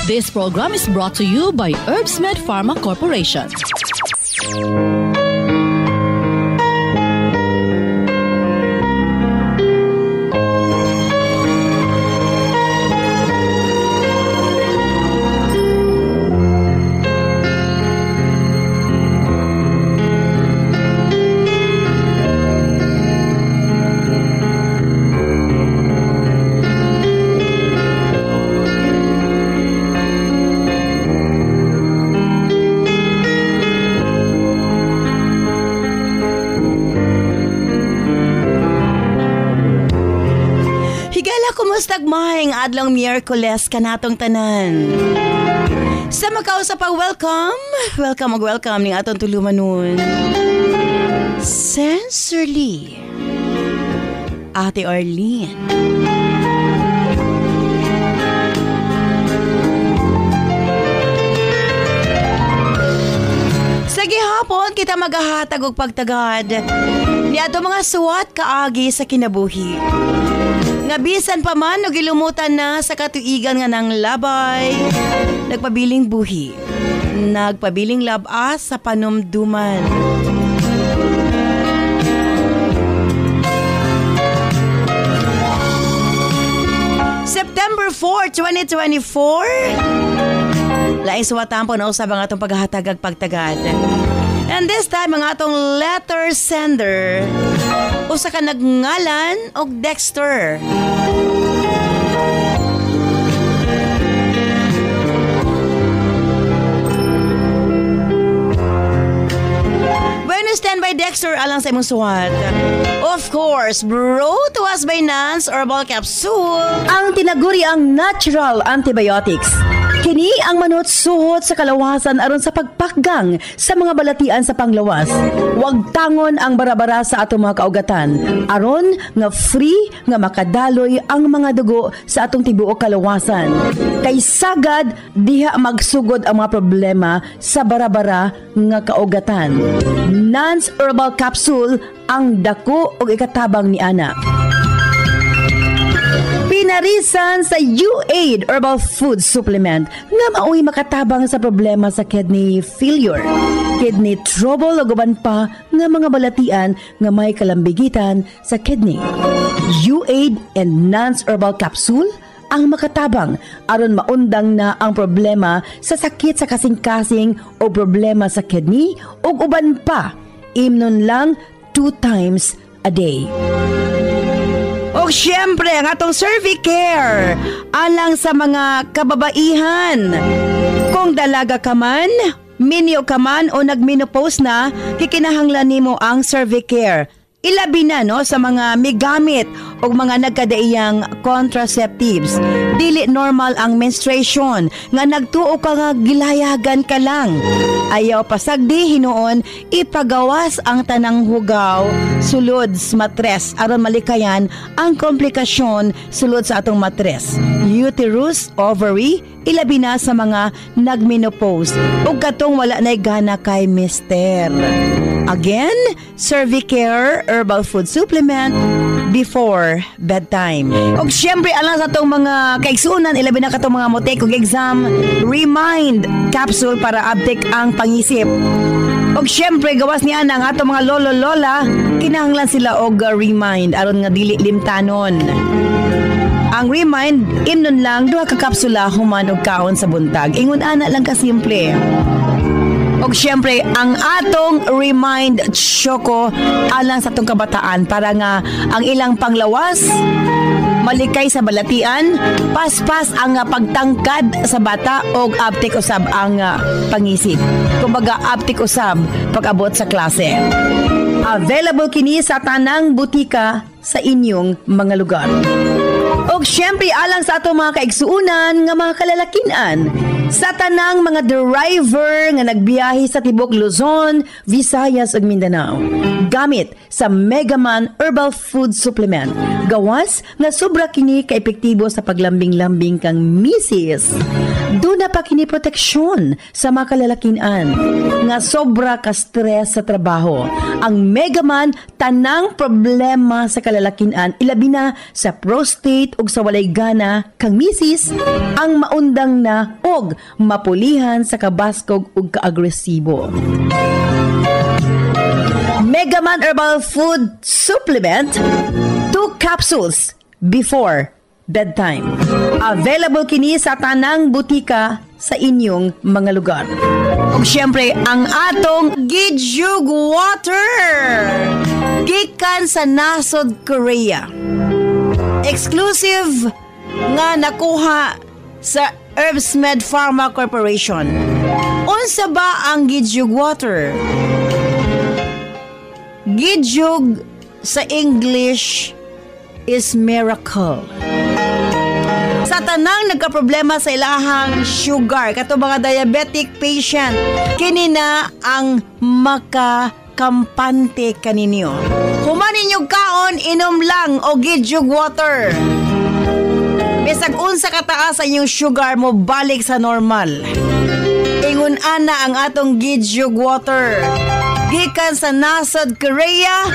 This program is brought to you by Herbsmed Pharma Corporation. Mahing adlong Miyerkules kanatong tanan. Sa makausap ang welcome ning atong tulumanon. Sincerely, Ate Arlene. Sa gihapon kita magahatag og pagtagad ni ato mga suwat kaagi sa kinabuhi. Nga bisan pa man o gilumutan na sa katuigan nga ng labay, nagpabiling buhi, nagpabiling labas sa panumduman. September 4, 2024, laing suwatan po na usab ang atong paghahatag ag pagtagad. And this time, ang atong letter sender, usa ka nagngalan og Dexter. Bueno, stand by Dexter alang sa imong suwat. Of course, brought to us by Nance Herbal Capsule. Ang tinaguri ang natural antibiotics. Kini ang manut-suhot sa kalawasan aron sa pagpakgang sa mga balatian sa panglawas. Huwag tangon ang barabara sa atong mga kaugatan. Aron nga free nga makadaloy ang mga dugo sa atong tibuok kalawasan. Kay sagad diha magsugod ang mga problema sa barabara nga kaugatan. Nance Herbal Capsule ang dako og ikatabang ni ana. Pinarisan sa U-Aid Herbal Food Supplement nga mao'y makatabang sa problema sa kidney failure, kidney trouble o guban pa nga mga balatian nga may kalambigitan sa kidney. U-Aid and Nance Herbal Capsule ang makatabang aron maundang na ang problema sa sakit sa kasing-kasing o problema sa kidney o uban pa. Imnon lang 2 times a day. O syempre, ang atong Cervicare alang sa mga kababaihan. Kung dalaga ka man, minyo ka man o nagmenopause na, kikinahanglan nimo ang Cervicare. Ilabi na no sa mga migamit o mga nagkadaiyang contraceptives. Dili normal ang menstruation nga nagtuo ka nga gilayagan ka lang. Ayaw pasagdi hinuon ipagawas ang tanang hugaw sulod sa matres aron malikayan ang komplikasyon sulod sa atong matres. Uterus, ovary, ilabi na sa mga nagmenopause ug katong wala nay gana kay mister. Again, Cervicare Herbal Food Supplement before bedtime. Og syempre alang sa itong mga kaigsunan, ilabi na katong mga motek og exam, Remind Capsule para update ang pangisip. Og syempre gawas niya ang atong mga lolo-lola, kinahanglan sila og Remind aron nga dili limtanon. Ang Remind, imnon lang 2 ka kapsula human og kaon sa buntag. Ingon ana lang kasimple. Og syempre, ang atong Remind Choco alang sa atong kabataan para nga ang ilang panglawas, malikay sa balatian, paspas ang pagtangkad sa bata o aptik usab ang pangisip. Kumbaga, aptik usab pag-abot sa klase. Available kini sa tanang butika sa inyong mga lugar. Og syempre alang sa ato mga kaigsuunan nga mga kalalakinan, sa tanang mga driver nga nagbiyahe sa tibok Luzon, Visayas ug Mindanao. gamit sa Megaman Herbal Food Supplement. Gawas nga sobra kini ka-epektibo sa paglambing-lambing kang misis. Doon na pa kini proteksyon sa mga kalalakian nga sobra ka stress sa trabaho. Ang Megaman tanang problema sa kalalakian ilabi na sa prostate ug sa walay gana kang misis ang maundang na og mapulihan sa kabaskog ug kaagresibo. Megaman Herbal Food Supplement, 2 capsules before bedtime. Available kini sa tanang butika sa inyong mga lugar. Ug syempre, ang atong Gidyug Water gikan sa nasod Korea. Exclusive nga nakuha sa Herbsmed Pharma Corporation. Unsa ba ang Gidyug Water? Gidyug sa English is miracle. Sa tanang nagkaproblema sa ilahang sugar, kato mga diabetic patient, kini na ang makakampante kaninyo. Humanin yung kaon, inom lang o Gidyug Water. Bisag unsa kataas sa inyong sugar mo, balik sa normal. Ingon ana ang atong Gidyug Water. Gikan sa nasod Korea,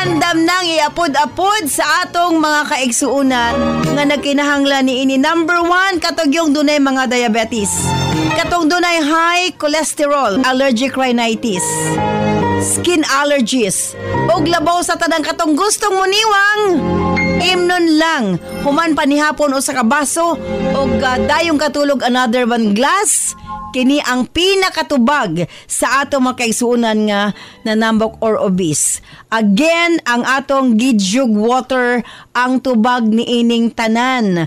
andam nang iapod-apod sa atong mga kaigsuunan nga nagkinahanglan ni ini. Number 1, katong yung dunay mga diabetes. Katong dunay high cholesterol, allergic rhinitis, skin allergies, og labaw sa tanang katong gustong muniwang. Imnon lang, human panihapon o sa kabaso, og dayong katulog another one glass. Kini ang pinakatubag sa atong mga kaigsuunan nga nanambok or obese. Again, ang atong Gidyug Water ang tubag ni ining tanan.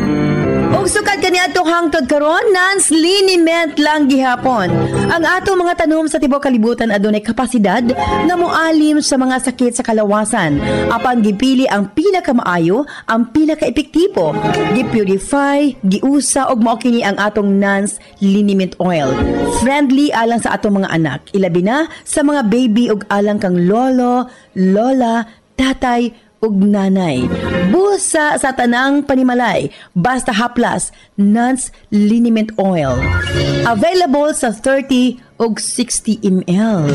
Og sukad kani atong hangtod karon, Nance liniment lang gihapon. Ang atong mga tanom sa tibuok kalibutan adunay kapasidad nga moalim sa mga sakit sa kalawasan. Apan gipili ang pinakamaayo, ang pinakaepektibo. Gipurify, giusa og mao kini ang atong Nance liniment oil. Friendly alang sa atong mga anak, ilabi na sa mga baby ug alang kang lolo, lola, tatay ug nanay. Busa sa tanang panimalay, basta haplas, Nance liniment oil. Available sa 30 ug 60 ml.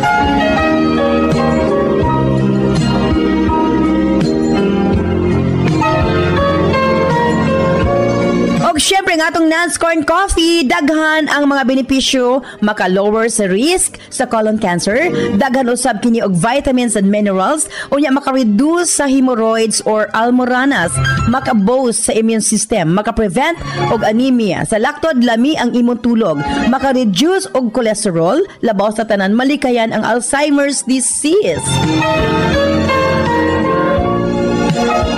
Og syempre nga atong Nance Corn Coffee, daghan ang mga benepisyo, maka-lower sa risk sa colon cancer, daghan usab kini og vitamins and minerals, unya maka-reduce sa hemorrhoids or almoranas, maka-boost sa immune system, maka-prevent og anemia, sa laktod lami ang imong tulog, maka-reduce og cholesterol, labaw sa tanan malikayan ang Alzheimer's disease.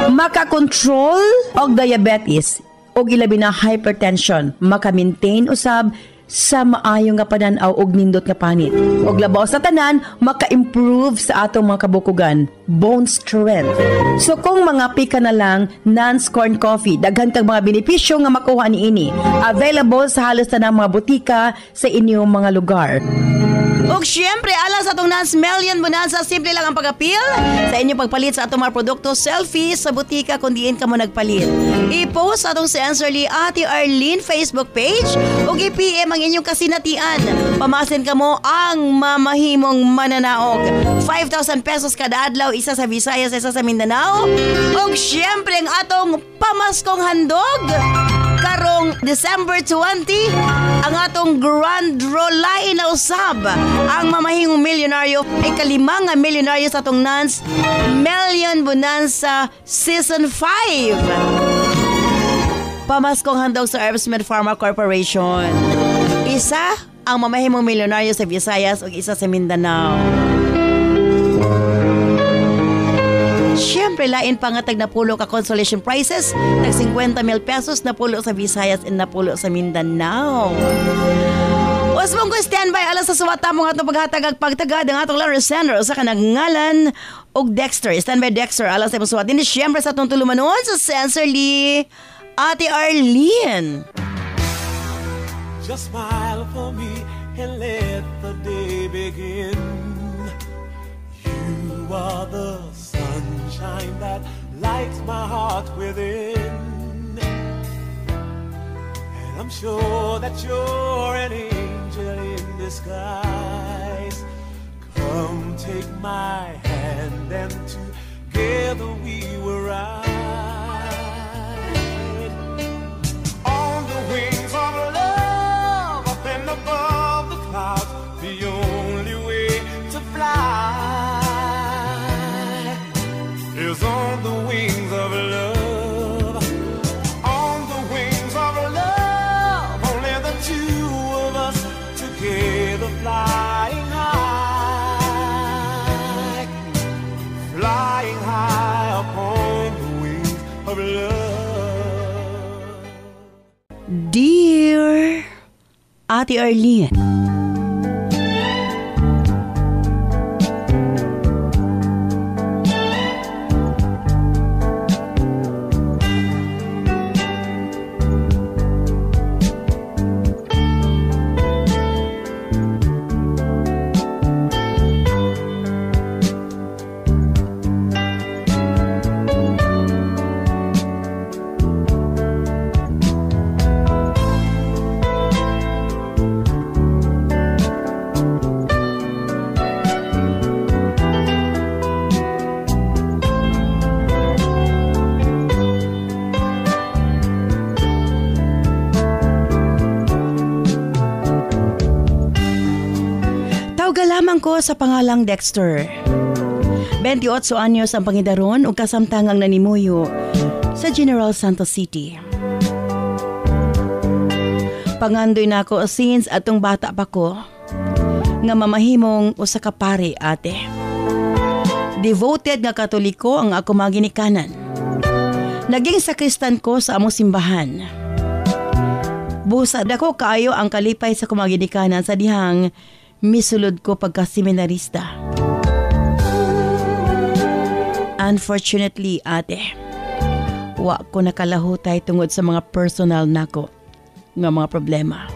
Maka-control og diabetes og ilabi na hypertension, maka-maintain usab sa maayong nga pananaw og nindot nga panit. Og labaw sa tanan, maka-improve sa atong mga kabukugan, bone strength. So kung mga pika na lang, Nance Corn Coffee, daghan kang mga benepisyo nga makuha niini. Available sa halos tanang mga butika sa inyong mga lugar. Ug syempre, alang sa itong Nance Million Bonanza, simple lang ang pag-appeal sa inyong pagpalit sa atong mga produkto, selfie sa butika kung diin ka mo nagpalit. I-post sa atong Sensorly Ate Arlene Facebook page ug i-PM ang inyong kasinatian. Pamasin ka mo ang mamahimong mananaog. 5,000 pesos kada adlaw, isa sa Visayas, isa sa Mindanao. Ug syempre, ang atong pamaskong handog karong December 20, ang atong grand rolay na usab. Ang mamahingong milyonaryo ay kalimang nga milyonaryo sa atong Nance Million Bonanza Season 5. Pamaskong handog sa Herbsmed Pharma Corporation. Isa ang mamahimong milyonaryo sa Visayas ug isa sa Mindanao. Siyempre, lain pa nga tag napulo ka consolation prizes, tag 50,000 pesos napulo sa Visayas and napulo sa Mindanao. Was mong ko standby alas sa suwata mong atong paghatag ag pagtagad ang atong Larry Sender sa kanang-ngalan og Dexter. Standby Dexter alas sa imong suwat. Hindi siyempre sa atong tulumanon sa Sensorly Ate Arlene. Just smile for me and let the day begin. You are the sunshine that lights my heart within. And I'm sure that you're an angel in disguise. Come take my hand and together we will ride on the wings of love up and above the clouds. The only way to fly is on the wings of love. On the wings of love, only the two of us together flying high, flying high upon the wings of love. Dear Ate Arlene, lamang ko sa pangalang Dexter. 28 anyos ang pangidaron ug kasamtangang nanimuyo sa General Santos City. Pangandoy na ako since atong bata pa ko nga mamahimong usa ka pare ate. Devoted nga Katoliko ang ako maginikanan. Naging sakristan ko sa among simbahan. Busad ako kaayo ang kalipay sa kumaginikanan sa dihang misulod ko pagka-seminarista. Unfortunately, ate, wa ko nakalahutay tungod sa mga personal nako nga mga problema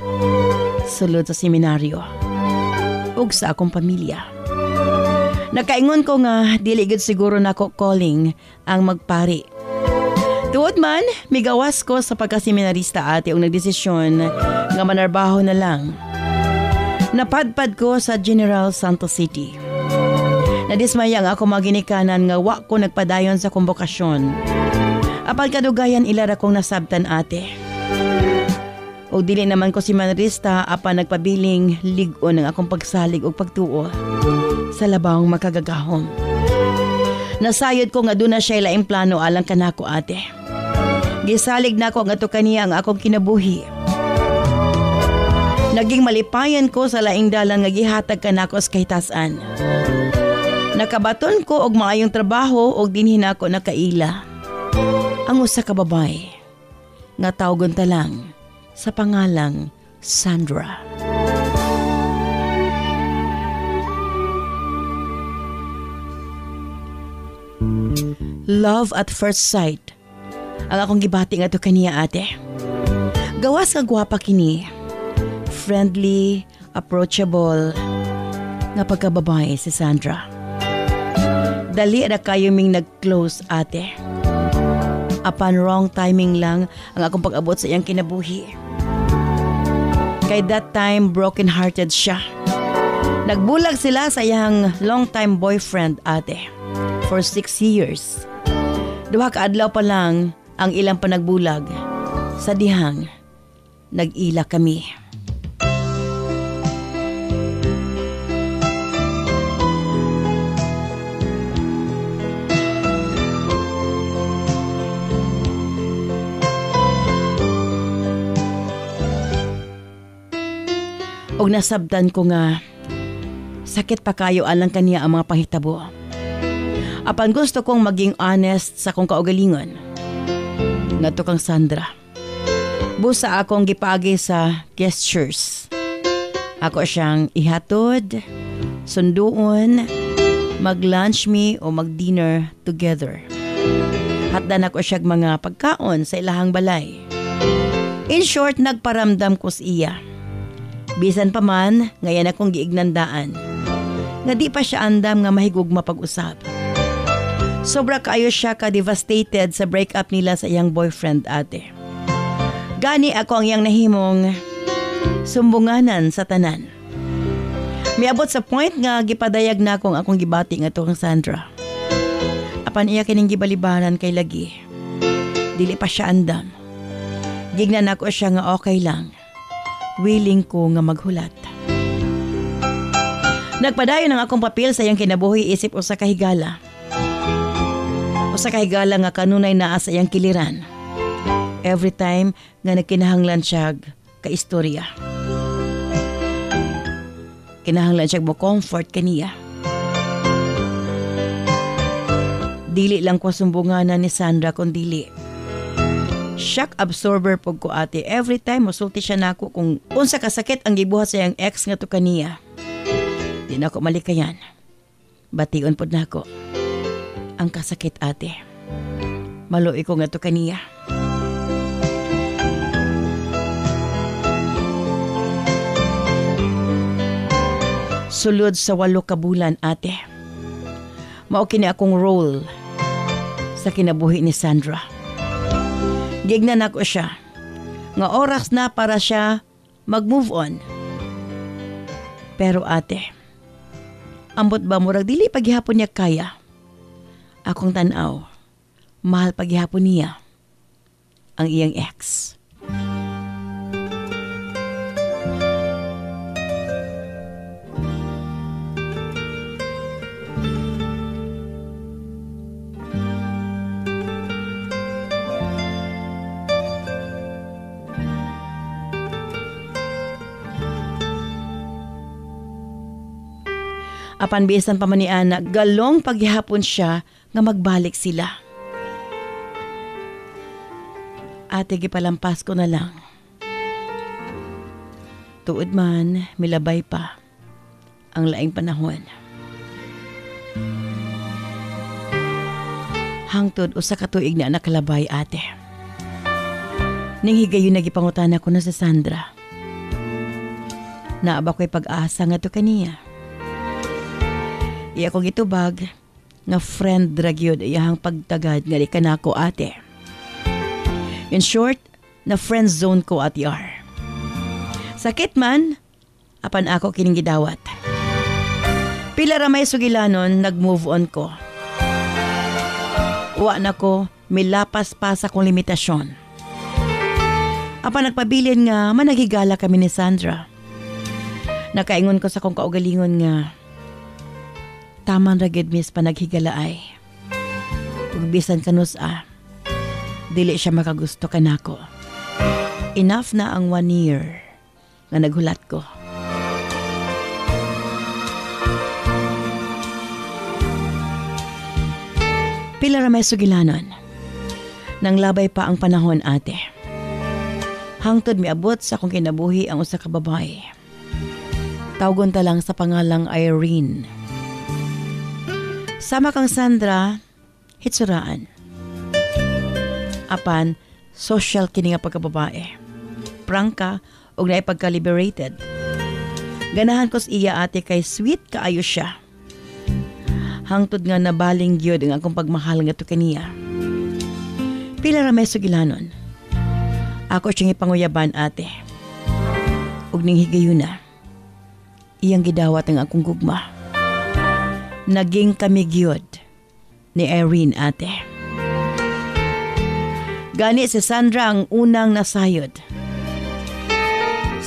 sulod sa seminaryo ug sa akong pamilya. Nakaingon ko nga dili gid siguro nako calling ang magpari. Tuod man, migawas ko sa pagka-seminarista ate ug nagdesisyon nga manarbaho na lang. Napadpad ko sa General Santos City. Nadismaya nga ako maginikanan nga wa ko nagpadayon sa kumbokasyon. Apal kadugayan ilara kong nasabtan ate. O dili naman ko si seminarista apan nagpabiling lig-on ang akong pagsalig o pagtuo sa labang makagagahom. Nasayod ko nga doon na siya laing plano alang kanako ate. Gisalig na ko nga to kaniya ang akong kinabuhi. Naging malipayan ko sa laing dalan nga gihatag kanako sa kahitasan. Nakabaton ko og maayong trabaho og dinhi nako nakaila. Ang usa ka babae nga tawgon ta lang sa pangalang Sandra. Love at first sight ang akong gibati nga to kaniya ate. Gawas ka gwapa kini. Friendly, approachable nga pagkababae si Sandra. Dali na kayo ming nag-close ate. Apan wrong timing lang ang akong pag-abot sa iyang kinabuhi. Kay that time, broken-hearted siya. Nagbulag sila sa iyang long-time boyfriend ate for 6 years. 2 kaadlaw pa lang ang ilang panagbulag sa dihang nag-ila kami. Og nasabdan ko nga sakit pa kayo alang kaniya ang mga panghitabo. Apan gusto kong maging honest sa kong kaugalingon. Ngadto kang Sandra. Busa akong gipagi sa gestures. Ako siyang ihatod, sunduon, mag-lunch me o mag-dinner together. Hatdan ako siyag mga pagkaon sa ilahang balay. In short, nagparamdam ko sa iya. Bisan pa man, ngayon akong giignandaan. nga di pa siya andam nga mahigugma pag-usab. Sobra kaayo siya ka-devastated sa breakup nila sa iyang boyfriend, ate. Gani ako ang iyang nahimong sumbunganan sa tanan. Miabot sa point nga gipadayag na akong gibati nga to kang Sandra. Apan iya kining gibalibaran kay lagi. Dili pa siya andam. Gignan ako siya nga okay lang. Willing ko nga maghulat. Nagpadayon ang akong papel sa iyang kinabuhi isip usa ka higala. Usa ka higala nga kanunay naa sa iyang kiliran. Every time nga nagkinahanglan siya ka istorya. Kinahanglan siya mo comfort kaniya. Dili lang ko sumbunganan ni Sandra kundili. Shock absorber pog ko, ate. Every time musulti siya nako kung unsa kasakit ang gibuhat sa iyang ex nga to kaniya. Di na ako malikayan. Bation pod nako. Ang kasakit, ate. Maluoy ko nga to kaniya. Sulod sa 8 ka bulan, ate. Mao kini akong role sa kinabuhi ni Sandra. Gignan ako siya. Nga oras na para siya mag-move on. Pero ate, ambot ba murag dili paghihapon niya kaya? Akong tanaw, mahal paghihapon niya ang iyang ex. Apan bisan pa man ni Ana, galong paghihapon siya nga magbalik sila. Ate, gipalampas ko na lang. Tuod man, milabay pa ang laing panahon. Hangtod usa ka tuig na nakalabay, ate. Ning higayon nagipangutan ako na sa Sandra. Naaba ko'y pag-asa nga to kaniya. Iya kong itubag nga friend dragyod iyahang pagtagad nga di kanako, ate. In short, na friend zone ko at yar. Sakit man, apan ako kining gidawat. Pila ra may sugilanon, nag-move on ko. Uwa na ko, milapas pa sa kong limitasyon. Apan nagpabilin nga, managigala kami ni Sandra. Nakaingon ko sa kong kaugalingon nga, taman ragid mis panaghigalaay. Ug bisan kanus dili siya makagusto kanako. Enough na ang 1 year nga naghulat ko. Pila ra may sugilanon. Nang labay pa ang panahon, ate. Hangtod miabot sa akong kinabuhi ang usa ka babae. Tawgon ta lang sa pangalang Irene. Sama kang Sandra, hitsuraan. Apan, social kini nga pagkababae. Prangka, og naay pagka-liberated. Ganahan ko sa iya, ate, kay sweet kaayo siya. Hangtod nga nabaling gyud ang akong pagmahal nga to kaniya. Pila ra may sugilanon. Ako siyang ipanguyaban, ate. Ug ning higayuna, iyang gidawat ang akong gugma. Naging kami gyud ni Irene, ate. Gani si Sandra ang unang nasayod.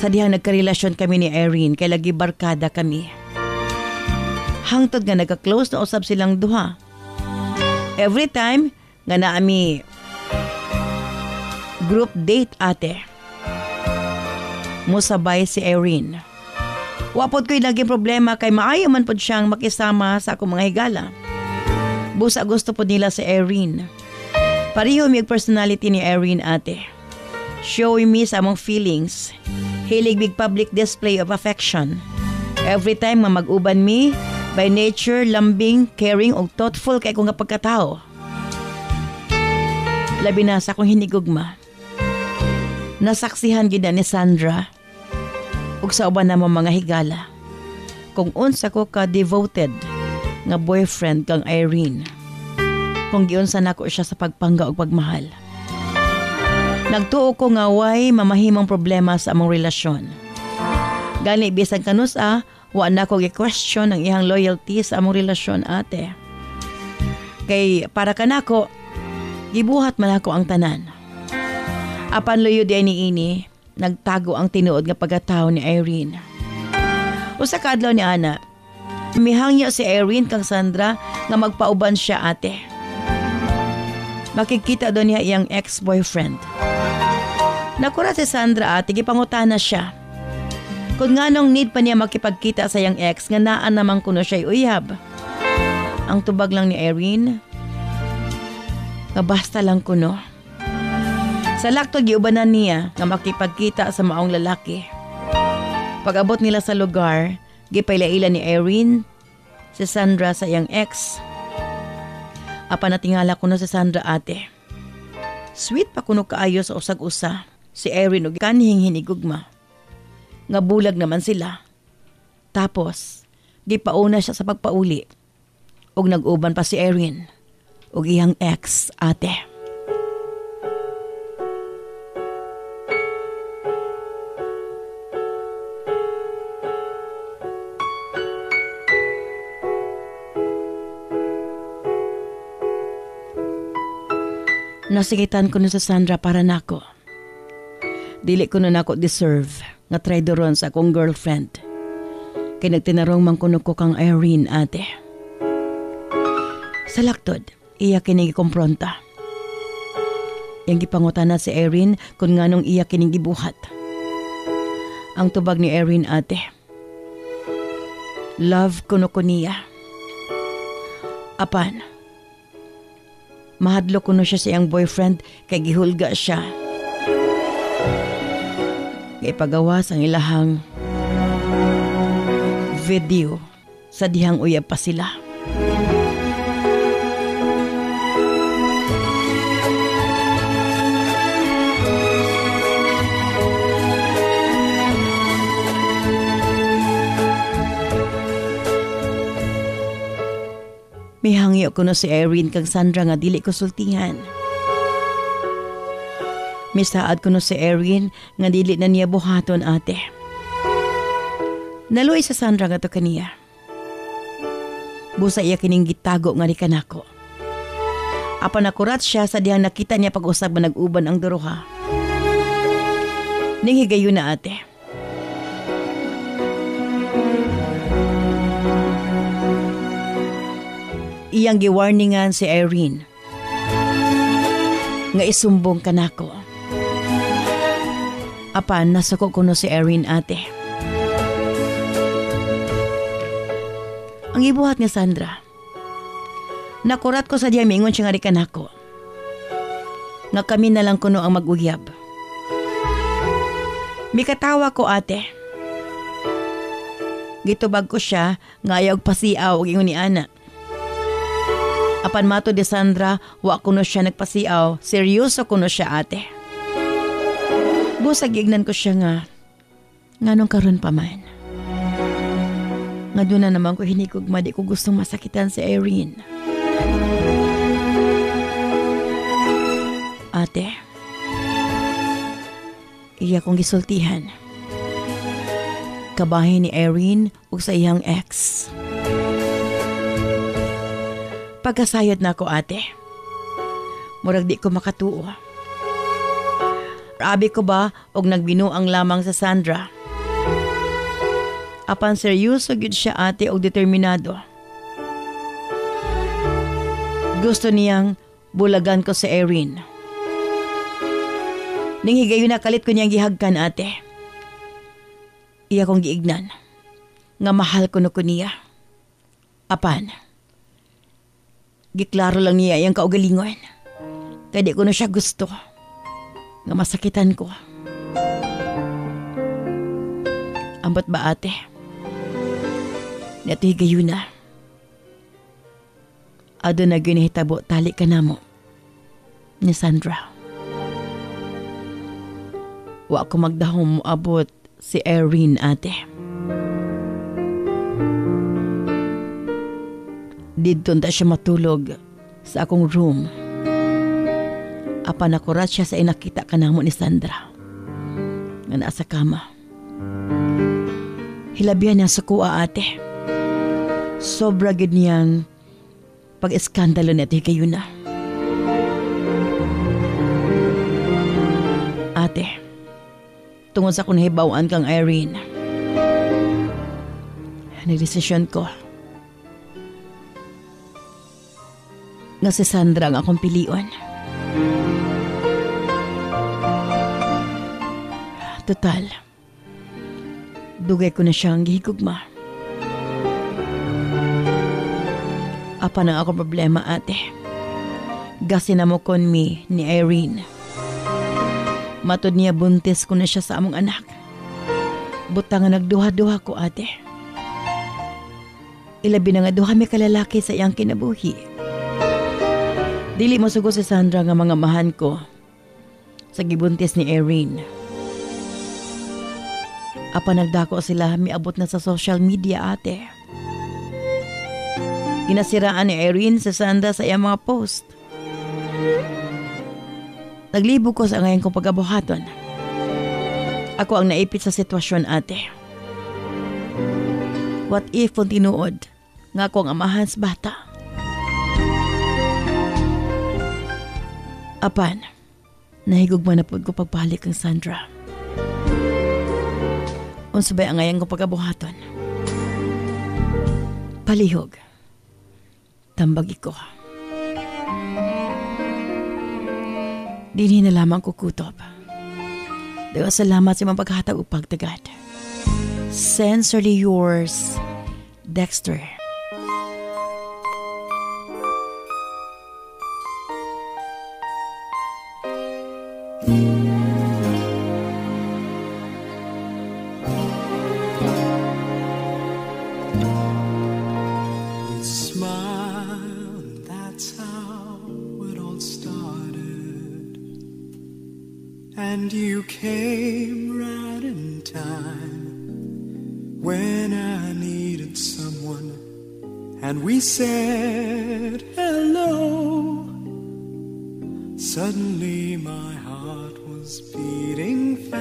Sa dihang nagkarelasyon kami ni Irene, kay lagi barkada kami. Hangtod nga nagka-close na usab silang duha. Every time nga naami group date, ate, musabay si Irene. Wapod ko'y naging problema kay maayo man pod siyang makisama sa akong mga higala. Busa gusto po nila si Irene. Pareho may personality ni Irene, ate. Showy me sa among feelings. Hilig big public display of affection. Every time nga mag-uban me, by nature, lambing, caring o thoughtful kay kong pagkatao. Labi na sa akong hinigugma. Nasaksihan gid ni Sandra ug sa uban namang mga higala kung unsa ko ka devoted nga boyfriend kang Irene. Kung giunsa nako siya sa pagpangga o pagmahal. Nagtuo ko nga way mamahimong problema sa among relasyon. Gani bisan kanusa, wa na ko gi-question ang iyang loyalty sa among relasyon, ate. Kay para kanako, gibuhat man ako ang tanan. Apan luyo di ini, nagtago ang tinuod nga pagkatao ni Irene. Usa ka adlaw ni ana, mihangyo si Irene kang Sandra nga magpauban siya, ate. Makikita doon niya iyang ex-boyfriend. Nakura si Sandra, ate, gipangutana siya. Kung nganong need pa niya makipagkita sa iyang ex nga naan naman kuno siya'y uyab. Ang tubag lang ni Irene, nga basta lang kuno. Sa lakto giubanan niya nga makipagkita sa maong lalaki. Pag-abot nila sa lugar, gipailaila ni Irene si Sandra sa iyang ex. Apan natingala ko na si Sandra, ate. Sweet pa kuno kaayo sa usag-usa si Irene ug kanhing hinigugma. Nga bulag naman sila. Tapos, gipauna siya sa pagpauli. Ug nag-uban pa si Irene ug iyang ex, ate. Nasikitan ko na sa Sandra para nako. Dili ko na nako deserve nga traidoron sa akong girlfriend. Kaya nagtinarong man kuno ko kang Irene, ate. Sa laktod, iya kining ikompronta. Yang gipangutana si Irene kung nganong iya kining gibuhat. Ang tubag ni Irene, ate. Love kuno ko niya. Apan, mahadlo kuno siya sa iyang boyfriend kay gihulga siya. Ipagawas ang ilahang video sa dihang uyab pa sila. Mihangyo ko no si Irene kang Sandra nga dili ko sultihan. Misaad ko no si Irene nga dili na niya buhaton, ate. Naluoy sa Sandra nga to kaniya. Busa iya kining gitago nga ni kanako. Apan nakurat siya sa dihang nakita niya pag-usab na nag-uban ang duruha. Ning higayon na, ate. Iyang giwarningan si Irene nga isumbong kanako. Apan nasuko kuno si Irene, ate. Ang ibuhat ni Sandra, nakurat ko sa diya mingon siya nga ri kanako nga kami na lang kuno ang mag-uyab. Mikatawa ko, ate. Gitubag ko siya nga ayaw pasiaw og ingon ni ana. Apan mato di Sandra, wa kuno siya nagpasiaw. Seryoso kuno siya, ate. Busag ignan ko siya nga nganong karon pa man. Nga doon na naman ko hinikugma, di ko gustong masakitan si Irene. Ate, iya kong gisultihan. Kabahin ni Irene ug sa iyang ex. Pagkasayod na ako, ate. Murag di ko makatuo. Rabi ko ba og nagbinuang lamang sa Sandra. Apan seryoso gyud siya, ate, og determinado. Gusto niyang bulagan ko si Irene. Ning higayon na kalit ko niyang gihagkan, ate. Iya kong giignan nga mahal ko niya. Apan, giklaro lang niya iyang kaugalingon. Kaya di ko na siya gusto nga masakitan ko. Ambot ba, ate? Nato higayon na. Ado na ginihitabo tali ka na mo ni Sandra. Wa ko magdahom mo abot si Irene, ate. Didto ta siya matulog sa akong room. Apan nakurat siya sa inakita kanamo ni Sandra nga naa sa kama. Hilabihan niya sa kuha, ate. Sobra gid niyang pag-eskandalo neto kayo na. Ate, tungod sa kung nahibawan kang Irene, nagdesisyon ko nga si Sandra ang akong pilion. Total, dugay ko na siyang gihigugma. Apa nang ako problema, ate? Gasin na mo kon mi ni Irene. Matod niya buntis ko na siya sa among anak. Butang nga nagduha-duha ko, ate. Ilabi na nga duha may kalalaki sa iyang kinabuhi. Dili mo sugo si Sandra nga mga mahan ko sa gibuntis ni Irene. Apa nagdako sila, miabot na sa social media, ate. Ginasiraan ni Irene sa Sandra sa iyang mga post. Naglibog ko sa ngayon kong pag-abuhaton. Ako ang naipit sa sitwasyon, ate. What if kung tinuod nga ako ang amahan sa bata? Apan, nahigugma na po ko pagbalik ang Sandra. Unsabay ang ngayon kong pag-abuhaton. Palihog. Tambag ko. Dinhi na lamang kukutob. Dawa salamat sa mga paghatag o pagtagad. Sincerely yours, Dexter. And you came right in time when I needed someone, and we said hello. Suddenly my heart was beating fast.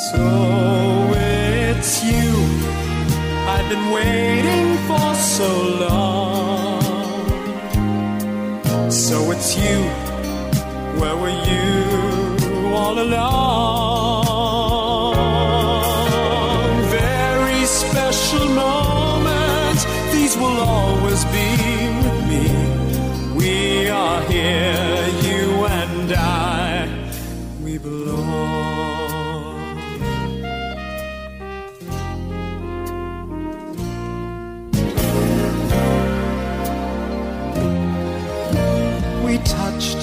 So it's you I've been waiting for so long. So it's you, where were you all along? Very special moments, these will always be with me. We are here, you and I, we belong. We touched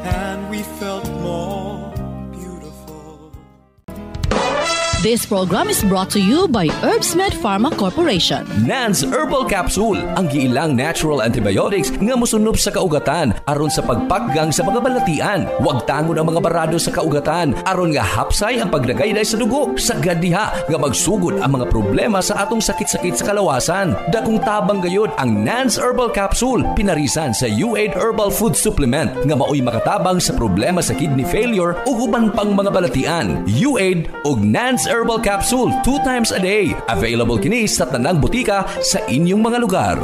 and we felt more beautiful. This program is brought to you by Herbsmed Pharma Corporation. Nans Herbal Capsule, ang giilang natural antibiotics nga mosunop sa kaugatan aron sa pagpaggang sa mga balatian. Huwag tangon ang mga barado sa kaugatan aron nga hapsay ang pagdagayday sa dugo. Sagad diha nga magsugod ang mga problema sa atong sakit-sakit sa kalawasan. Dakong tabang gayud ang Nans Herbal Capsule, pinarisan sa U8 Herbal Food Supplement nga maoy makatabang sa problema sa kidney failure ug uban pang mga balatian. U8 ug Nans Herbal Capsule 2 times a day. Available kini sa tanang butika sa inyong mga lugar.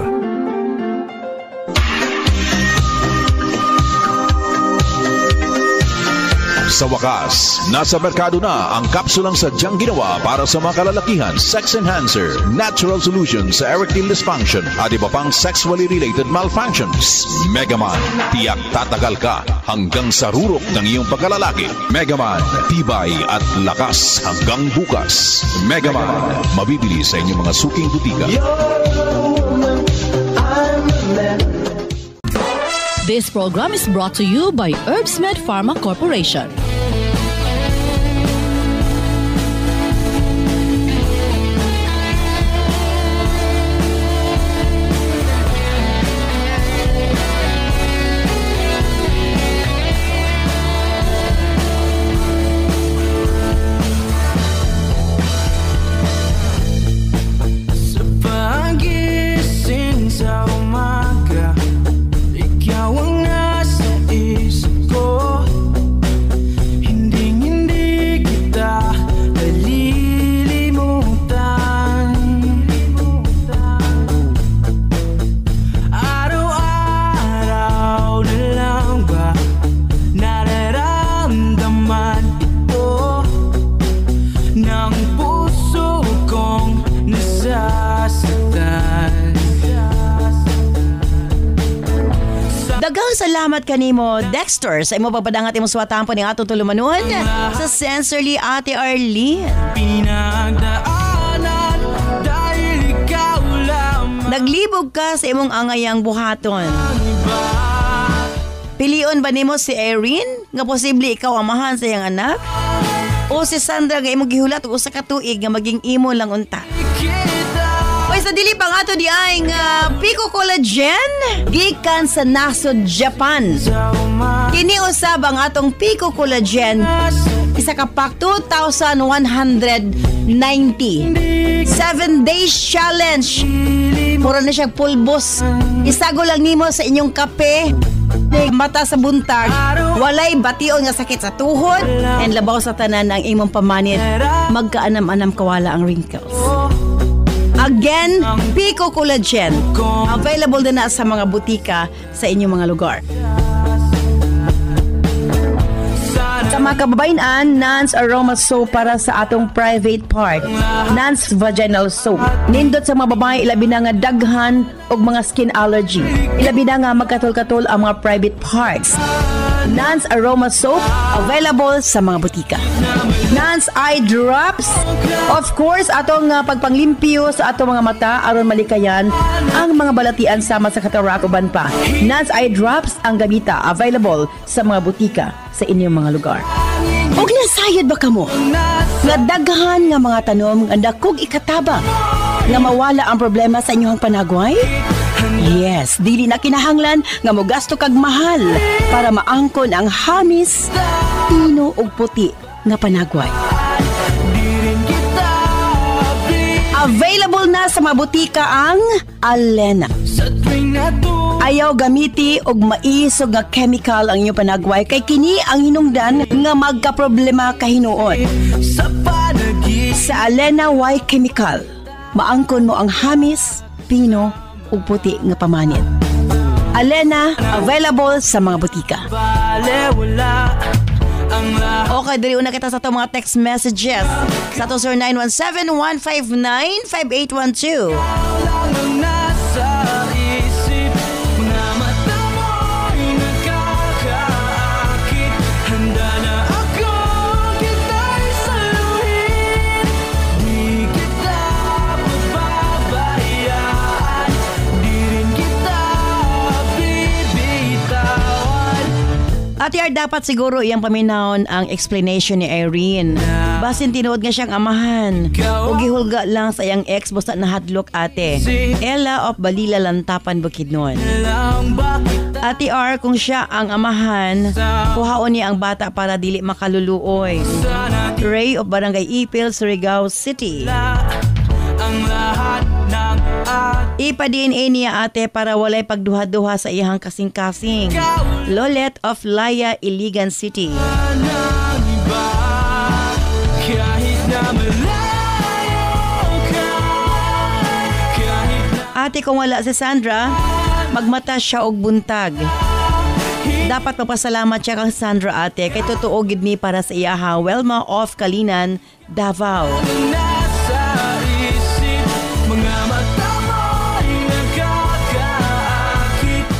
Sa wakas, nasa merkado na ang kapsulang sadyang ginawa para sa mga kalalakihan, sex enhancer, natural solution sa erectile dysfunction at iba pang sexually related malfunctions. Megaman, tiyak tatagal ka hanggang sa rurok ng iyong pagkalalaki. Megaman, tibay at lakas hanggang bukas. Megaman, mabibili sa inyong mga suking butika. This program is brought to you by Herbsmed Pharma Corporation. salamat kanimo Dexter sa imo pagpadangat imong suwatampon ning atong tulumanon sa Sensorly Ate Arlene. Pinagdaanan dahil ikaw lamang. Naglibog ka sa imong angayang buhaton. Pilion ba nimo si Erin nga posible ikaw ang amahan sa iyang anak? O si Sandra nga imong gihulat og usa ka tuig nga maging imo lang unta? Oy, sa dili pang ato di ay nga Pico Collagen gikan sa nasod Japan. Kini usab ang atong Pico Collagen isa ka pack 2,190. 7 days challenge. Mura na siyang pulbos. Isago lang nimo sa inyong kape. Mata sa buntag, walay bation nga sakit sa tuhod, and labaw sa tanan ang imong pamanit. Magkaanam-anam kawala ang wrinkles. Again, Pico Collagen. Available din na sa mga butika sa inyong mga lugar. Sa mga kababayan, Nance Aroma Soap para sa atong private part. Nance Vaginal Soap. Nindot sa mga babae, ilabi na nga daghan o mga skin allergy. Ilabi na nga magkatol-katol ang mga private parts. Nance Aroma Soap, available sa mga butika. Nance Eye Drops. Of course, atong pagpanglimpyo sa atong mga mata aron malikayan ang mga balatian sama sa katarak uban pa. Nance Eye Drops ang gamita, available sa mga butika sa inyong mga lugar. Og nasayod ba kamo? Nga daghan nga mga tanom nga dakog ikatabang nga mawala ang problema sa inyong panagway? Yes, dili na kinahanglan nga mogasto kag mahal para maangkon ang hamis, pino ug puti nga panagway. Available na sa mga butika ang Alena. Ayaw gamiti og maisog nga chemical ang inyong panagway kay kini ang hinungdan nga magkaproblema kahinuon. Sa Alena Y Chemical, maangkon mo ang hamis, pino ug puti nga pamanit. Alena, available sa mga butika. Okay, dali una kita sa itong mga text messages. Sa ito, 0917-159-5812. Ate Ar, dapat siguro iyang paminahon ang explanation ni Irene. Basin tinuod nga siyang amahan. O gihulga lang sa iyang ex basta nahadlok ate. Ella of Balila Lantapan Bukidnon. Ate R, kung siya ang amahan, kuhaon niya ang bata para dili makaluluoy. Ray of Barangay Ipil, Surigao City. Ipa-DNA niya ate para walay pagduha-duha sa iyang kasing-kasing. Lolet of Laya, Iligan City. Ate, kung wala si Sandra, magmata siya og buntag. Dapat magpasalamat siya kang Sandra ate, kay totoo gid ni para sa iyaha. Welma of Kalinan, Davao.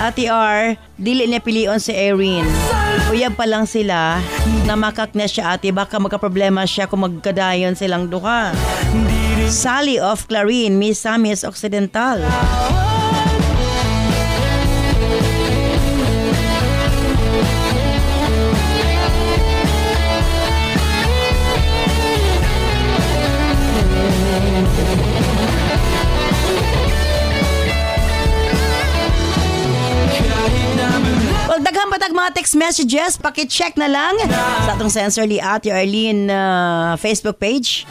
Ate R, dili niya pilion si Erin. Uyab pa lang sila, namakak na siya ate, baka magka-problema siya kung magkadayon silang duha. Sally of Clarin, Misamis Occidental. Daghang batag mga text messages, paki-check na lang sa atong Sensorly Ate Arlene Facebook page.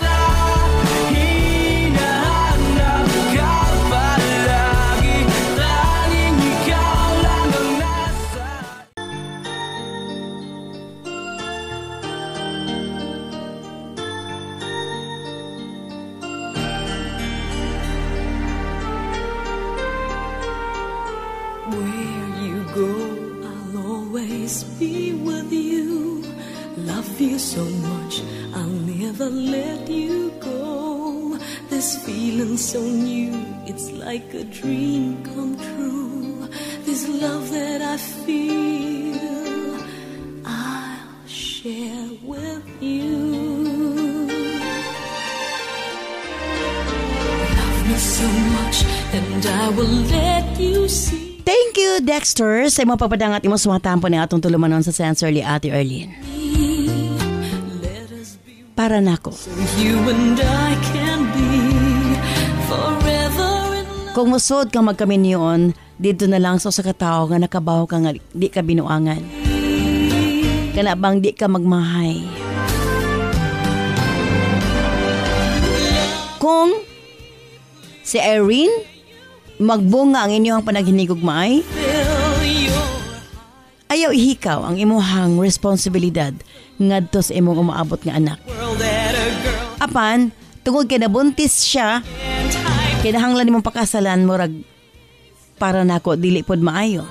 Be with you, love you so much, I'll never let you go. This feeling so new, it's like a dream come true. This this love that I feel, I'll share with you. Love me so much, and I will let you see. Thank you, Dexter, sa imong pagpadangat imong sumatampo ng atong tulumanon sa Sensorly, Ate Arlene. Para nako. So you and I can be forever in love. Kung musod kang magkaminyon, dito na lang sa katao nga nakabaw ka nga di ka binuangan. Kana bang di ka magmahay. Kung si Irene magbunga ang inyong panaghinigugmay, ayaw ihikaw ang imuhang responsibilidad ngadto sa imong umaabot nga anak. Apan, tungod kay nabuntis siya, kinahanglan nimong pakasalan mo rag para nako dili pod maayo.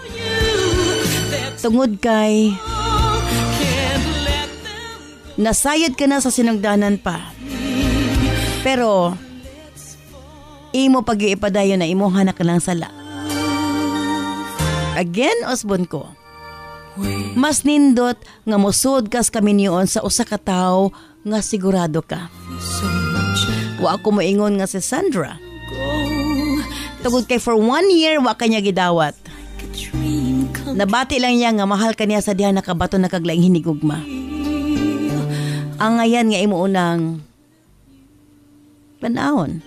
Tungod kay nasayod ka na sa sinugdanan pa. Pero imo pag-iipadayon na imong hanak lang sala. Again, Osbon ko. Mas nindot nga musud kas kaminyoon sa usa ka tawo nga sigurado ka. Wa ako moingon nga si Sandra. Tungod kay for 1 year wa kanya gidawat. Nabati lang niya nga mahal kaniya sa diha nakabato na kaglaing hinigugma. Ang ngayan nga imo unang panahon.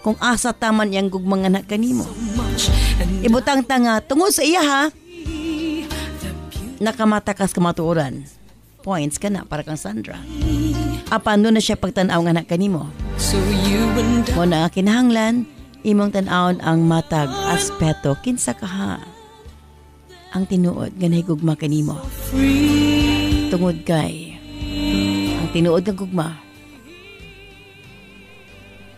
Kung asa taman yang gugmang anak kanimo. Ibutang tanga tungod sa iya ha. Nakamatakas kamatuoran. Points ka na para kang Sandra. Apan doon na siya pagtanaw nga anak kanimo. Mo na kinahanglan, imong tanawon ang matag aspeto kinsa ka ha. Ang tinuod nga nahigugma kanimo. Tungod kay ang tinuod nga gugma.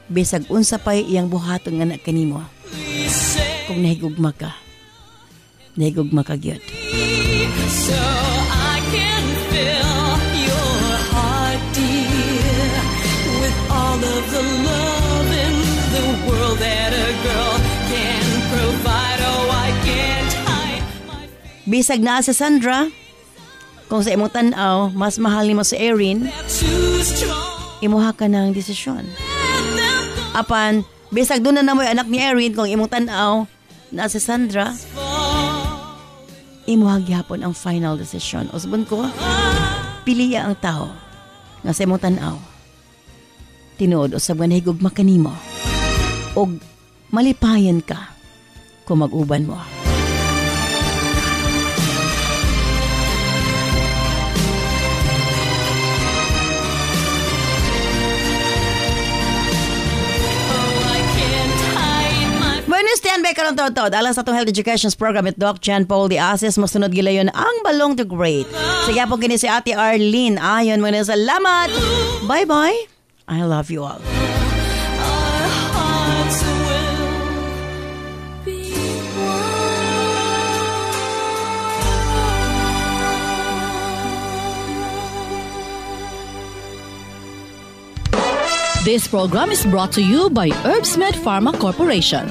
Bisag unsa pay iyang buhaton nga anak kanimo. Kung nahigugma ka. Nahigugma ka gyud. So I can fill your heart, dear, with all of the love in the world that a girl can provide. Oh, I can't hide my feelings. Bisag na si Sandra, kung sa imong tan-aw, mas mahal nimo si Erin, Too strong. imuha ka ng desisyon. Apan, bisag doon na namoy anak ni Erin, kung imong tan-aw na si Sandra, imuha gyapon ang final decision. Usbon ko, piliya ang tao nga sa imong tan-aw. Tinuod usab nga nahigugma kanimo og malipayan ka kung mag-uban mo. Standby ka ng totod. Alang sa itong Health Education Program at Doc Jan Paul de Asis, masunod gilayon ang Balong to Great. Sige po kini si Ate Arlene. Ayon mo na salamat. Bye-bye. I love you all. Our hearts will be This program is brought to you by Herbsmed Pharma Corporation.